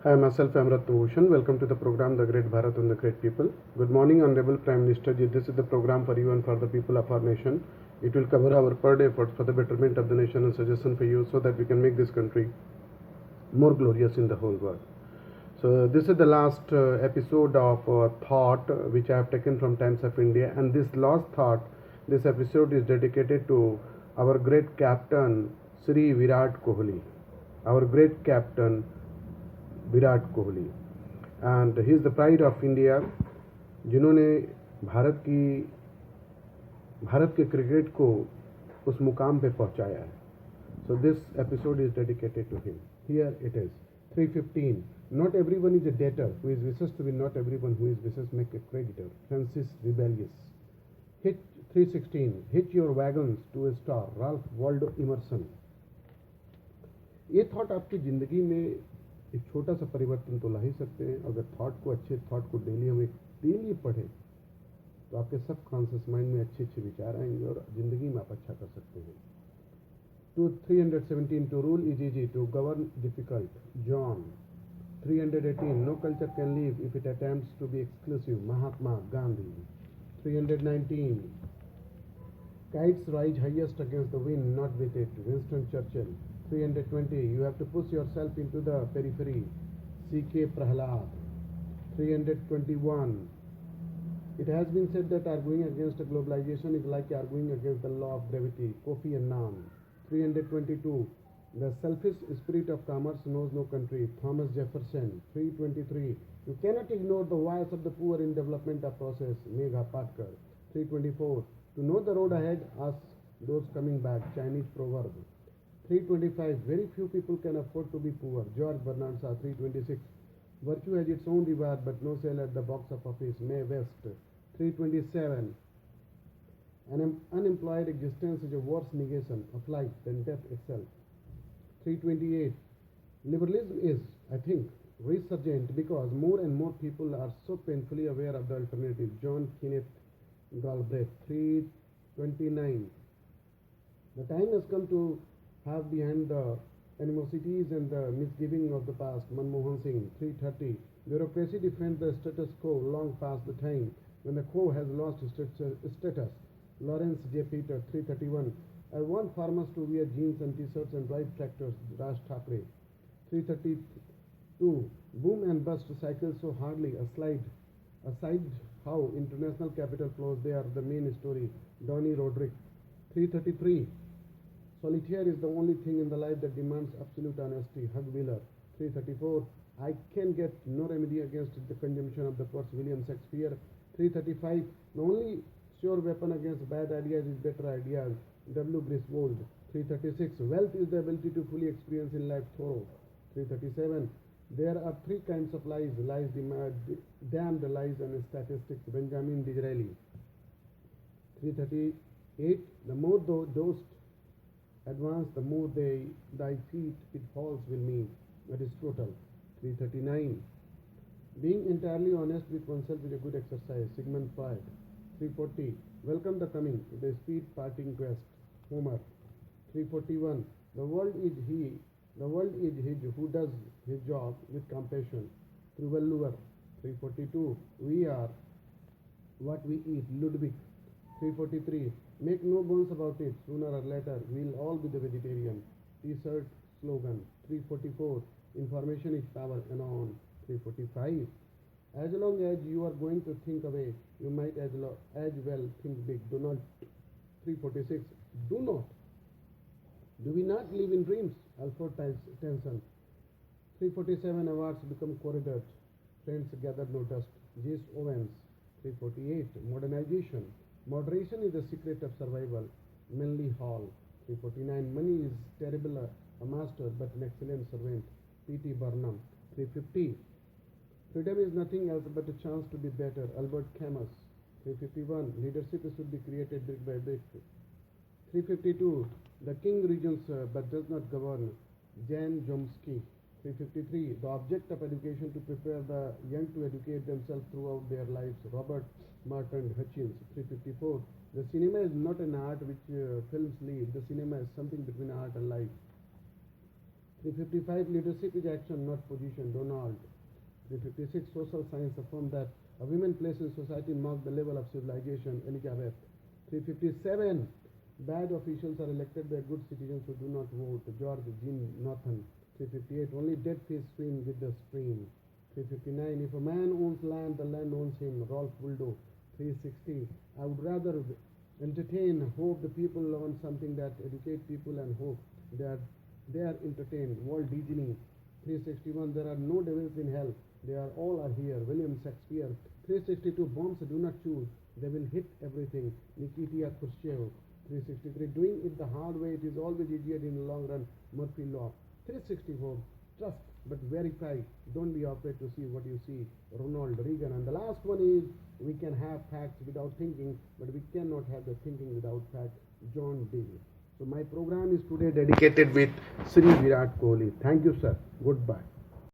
Hi, myself I am R.Bhushan. Welcome to the program The Great Bharat and the Great People. Good morning, Honorable Prime Minister ji. This is the program for you and for the people of our nation. It will cover our per day efforts for the betterment of the nation and suggestion for you so that we can make this country more glorious in the whole world. So this is the last episode of thought which I have taken from Times of India, and this last thought, this episode is dedicated to our great captain Sri Virat Kohli, our great captain Virat Kohli and he is the pride of India, जिन्होंने भारत के cricket को उस मुकाम पे पहुंचाया है. So this episode is dedicated to him. Here it is 3:15. Not everyone is a debtor who is wishes to be, not everyone who is wishes make a creditor. Francis Rebellious. Hit 3:16. Hit your wagons to a star. Ralph Waldo Emerson. ये thought आपकी ज़िंदगी में एक छोटा सा परिवर्तन तो ला ही सकते हैं. अगर अच्छे थॉट को डेली हम एक डेली पढ़ें तो आपके सब कॉन्शियस माइंड में अच्छे अच्छे विचार आएंगे और ज़िंदगी में आप अच्छा कर सकते हैं. 317. To rule is easy, to govern difficult. John. 318. No culture can live if it attempts to be exclusive. Mahatma Gandhi. 319. kites rise highest against the wind, not with it. Winston Churchill. 320. You have to push yourself into the periphery. C.K. Prahalad. 321. It has been said that arguing against globalization is like arguing against the law of gravity. Kofi Annan. 322. The selfish spirit of commerce knows no country. Thomas Jefferson. 323. You cannot ignore the voice of the poor in development of process. Megha Patkar. 324. To know the road ahead, ask those coming back. Chinese proverb. 325. Very few people can afford to be poor. George Bernard Shaw. 326. Virtue has its own reward, but no sale at the box of office. Mae West. 327. An unemployed existence is a worse negation of life than death itself. 328. Liberalism is, I think, resurgent because more and more people are so painfully aware of the alternative. John Kenneth Galbraith. 329. The time has come to have behind the animosities and the misgiving of the past. Manmohan Singh. 330. Bureaucracy defends the status quo long past the time when the quo has lost status. Lawrence J. Peter. 331. I want farmers to wear jeans and t-shirts and drive tractors. Raj Thackeray. 332. Boom and bust cycles so hardly. Aside how international capital flows, they are the main story. Donny Roderick. 333. Solitaire is the only thing in the life that demands absolute honesty. Hugh Wheeler. 334. I can get no remedy against the consumption of the poets. William Shakespeare. 335. The only sure weapon against bad ideas is better ideas. W. Griswold. 336. Wealth is the ability to fully experience in life. Thoreau. 337. There are three kinds of lies: damned lies and statistics. Benjamin Disraeli. 338. The more those advance, the more thy feet pitfalls will meet. Aristotle. 339. Being entirely honest with oneself is a good exercise. Sigmund Freud. 340. Welcome the coming, the speed parting quest. Homer. 341. The world is his who does his job with compassion. Truvelluver. 342. We are what we eat. Ludwig. 343. Make no bones about it. Sooner or later, we'll all be the vegetarian. T-shirt slogan. 344. Information is power. And on. 345. As long as you are going to think away, you might as well think big. Do not. 346. Do we not live in dreams? Alfred Tennyson. 347. Awards become corridors. Friends gather no dust. J.S. Owens. 348. Modernization. Moderation is the secret of survival. Manly Hall. 349. Money is terrible a master but an excellent servant. P.T. Barnum. 350. Freedom is nothing else but a chance to be better. Albert Camus. 351. Leadership should be created brick by brick. 352. The king reigns but does not govern. Jan Chomsky. 353. The object of education to prepare the young to educate themselves throughout their lives. Robert Martin Hutchins. 354. The cinema is not an art which films leave. The cinema is something between art and life. 355, leadership is action, not position, Donald. 356, social science affirm that a woman place in society mark the level of civilization, Elizabeth. 357, bad officials are elected by good citizens who do not vote, George Jean Nathan. 358, only dead fish swim with the stream. 359, if a man owns land, the land owns him, Rolf Waldo. 360, I would rather entertain, hope the people learn something that educate people and hope they are entertained, Walt Disney. 361, there are no devils in hell, they are all are here, William Shakespeare. 362, bombs do not choose, they will hit everything, Nikita Khrushchev. 363, doing it the hard way, it is always easier in the long run, Murphy Law. 364, trust but verify, don't be afraid to see what you see, Ronald Reagan. And the last one is, we can have facts without thinking, but we cannot have the thinking without facts, John Dewey. So my program is today dedicated with Sri Virat Kohli. Thank you, sir. Goodbye.